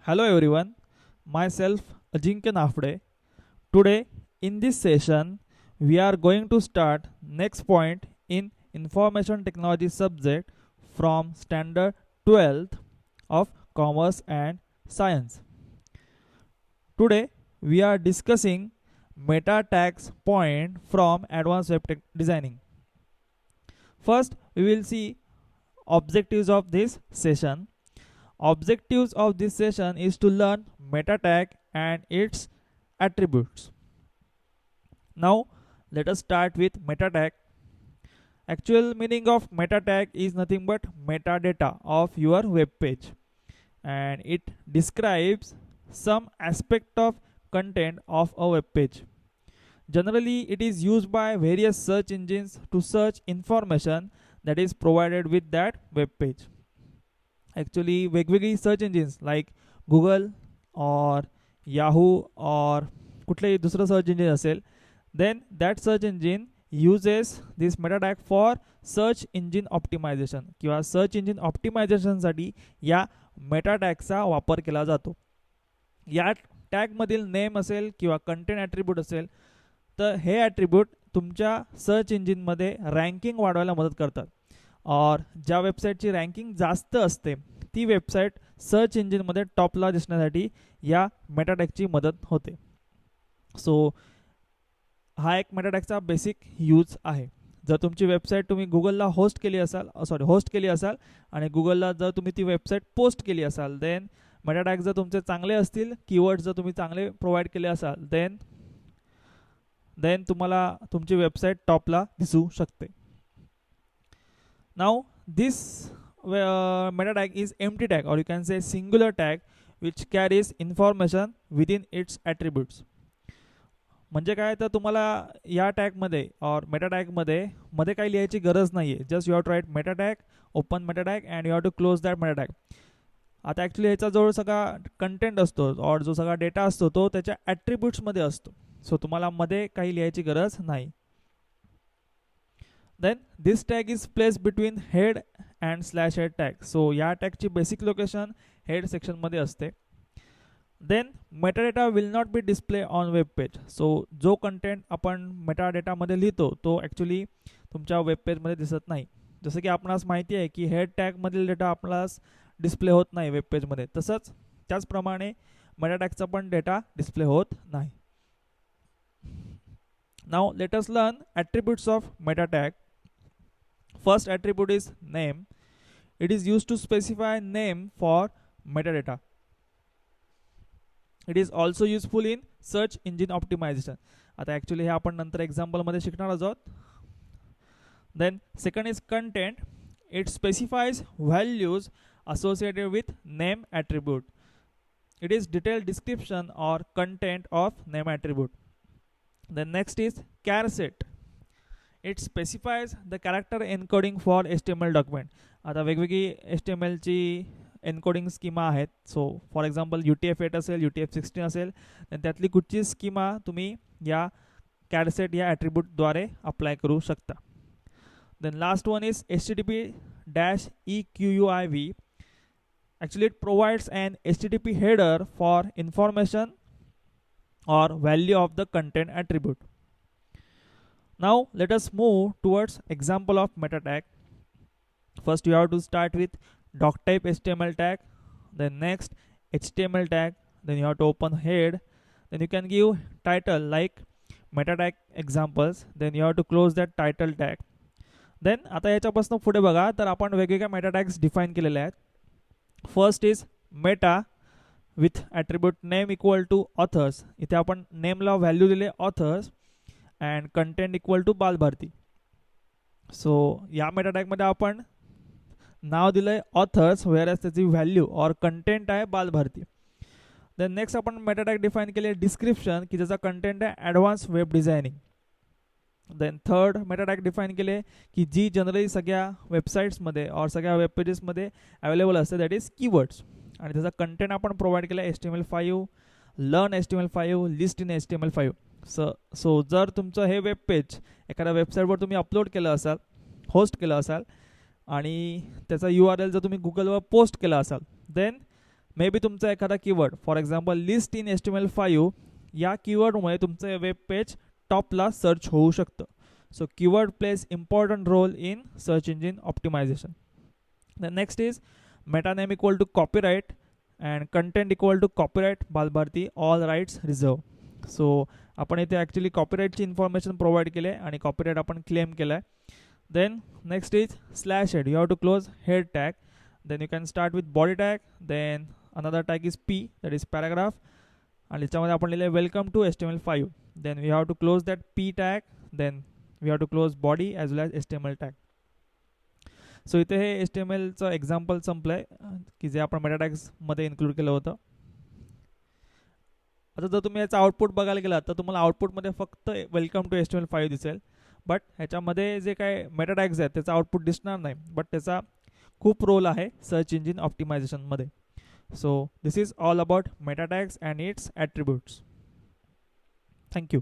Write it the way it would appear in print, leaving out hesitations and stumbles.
Hello everyone, myself Ajinkya Nafde. Today in this session we are going to start next point in information technology subject from standard 12th of commerce and science. Today we are discussing meta tags point from advanced web designing. First we will see objectives of this session. Objectives of this session is to learn meta tag and its attributes. Now let us start with meta tag. Actual meaning of meta tag is nothing but metadata of your web page, and it describes some aspect of content of a web page. Generally it is used by various search engines to search information that is provided with that web page. Actually वेगवेगळी search engines like Google और Yahoo और कुठलेही दुसरं search engine असेल, then that search engine uses this meta tag for search engine optimisation किंवा search engine ऑप्टिमायझेशनसाठी या meta टॅगचा वापर केला जातो. या टॅगमधील नेम असेल किंवा कंटेंट ॲट्रिब्यूट असेल तर हे ॲट्रिब्यूट तुमच्या सर्च इंजिनमध्ये रँकिंग वाढवायला मदत करतात. और ज्या वेबसाईटची रँकिंग जास्त असते ती वेबसाईट सर्च इंजिनमध्ये टॉपला दिसण्यासाठी या मेटा टॅगची मदत होते. सो हा एक मेटा टॅगचा बेसिक यूज आहे. जर तुमची वेबसाईट तुम्ही गुगलला होस्ट केली असाल आणि गुगलला जर तुम्ही ती वेबसाईट पोस्ट केली असाल, देन मेटा टॅग जर तुमचे चांगले असतील, कीवर्ड जर तुम्ही चांगले प्रोव्हाइड केले असाल, देन तुम्हाला तुमची वेबसाईट टॉपला दिसू शकते. Now this meta tag is empty tag, or you can say singular tag, which carries information within its attributes. म्हणजे काय तर तुम्हाला या टॅगमध्ये और मेटा टॅगमध्ये काही लिहायची गरज नाही आहे. Just you have to write meta tag, open meta tag and you have to close that meta tag. आता ॲक्च्युली ह्याचा जो सगळा कंटेंट असतो और जो सगळा डेटा असतो तो त्याच्या ॲट्रिब्यूट्समध्ये असतो. सो तुम्हाला मध्ये काही लिहायची गरज नाही. Then this tag is placed between head and slash head tag. So या टॅगची बेसिक लोकेशन हेड सेक्शन मध्ये असते. Then metadata will not be display on web page. So जो कंटेंट आपण मेटाडेटामध्ये लिहितो तो ॲक्च्युली तुमच्या वेब पेजमध्ये दिसत नाही. जसं की आपणास माहिती आहे की हेड टॅगमधील डेटा आपणास डिस्प्ले होत नाही वेब पेजमध्ये, तसंच त्याचप्रमाणे मेटाटॅगचा पण डेटा डिस्प्ले होत नाही. Now let us learn attributes of meta tag. First attribute is name. It is used to specify name for metadata. It is also useful in search engine optimization. आता actually हे आपण नंतर एक्झाम्पलमध्ये शिकणार आहोत. Then second is content. It specifies values associated with name attribute. It is detailed description or content of name attribute. The next is char set. It specifies the character encoding for HTML document. आता वेगवेगळी HTML ची encoding schema आहेत. So for example UTF-8 असेल, UTF-16 असेल, त्यातली कुठची schema तुम्ही या कॅरसेट या ॲट्रिब्यूटद्वारे अप्लाय करू शकता. Then last one is HTTP-EQUIV. Actually it provides an HTTP header for information or value of the content attribute. Now let us move towards example of meta tag. First you have to start with doctype HTML tag, then next HTML tag, then you have to open head, then you can give title like meta tag examples, then you have to close that title tag. Then आता याच्यापासून पुढे बघा तर आपण वेगवेगळ्या Meta tags define केलेले आहेत. First is meta with attribute name equal to authors. इथे आपण नेमला व्हॅल्यू दिले authors and content equal to Balbharati. So या मेटा टॅगमध्ये आपण नाव दिलंय ऑथर्स, वेअरएज त्याची व्हॅल्यू और कंटेंट आहे बालभारती. देन नेक्स्ट आपण मेटा टॅग डिफाइन केले डिस्क्रिप्शन की ज्याचा कंटेंट आहे advance web designing. Then third meta tag define केले की जी जनरली सगळ्या वेबसाईट्समध्ये और सगळ्या वेब पेजेसमध्ये अवेलेबल असते, दॅट इज कीवर्ड्स. आणि त्याचा कंटेंट आपण प्रोव्हाइड केला HTML5, लर्न HTML5, लिस्ट इन HTML5. सो जर तुमचं हे वेब पेज एखाद्या वेबसाईटवर तुम्ही अपलोड केलं असाल, होस्ट केलं असाल आणि त्याचा URL जर तुम्ही गुगलवर पोस्ट केला असाल, देन मे बी तुमचा एखादा keyword, for example list in HTML5, या कीवर्डमुळे तुमचं वेब पेज टॉपला सर्च होऊ शकतं. So keyword plays important role in search engine optimisation. The next is meta name equal to copyright and content equal to copyright Balbharati all rights reserve. So आपण इथे actually कॉपीराईटची information provide केली आहे आणि copyright आपण claim केला आहे. Then next is slash head, you have to close head tag. Then you can start with body tag. Then another tag is P, that is paragraph, आणि त्याच्यामध्ये आपण लिहिलं आहे welcome to HTML5. Then we have to close that P tag. Then we have to close body as well as HTML tag. So इथे हे HTMLचं example संपलं आहे की जे आपण मेटा टॅग्समध्ये इन्क्लूड केलं होतं. आता जर तुम्ही याचा आउटपुट बघायला गेलात तर तुम्हाला आउटपुटमध्ये फक्त वेलकम टू HTML5 दिसेल, बट ह्याच्यामध्ये जे काय मेटा टॅग्स आहेत त्याचा आउटपुट दिसणार नाही, बट त्याचा खूप रोल आहे सर्च इंजिन ऑप्टिमायझेशनमध्ये. So this is all about meta tags and its attributes. Thank you.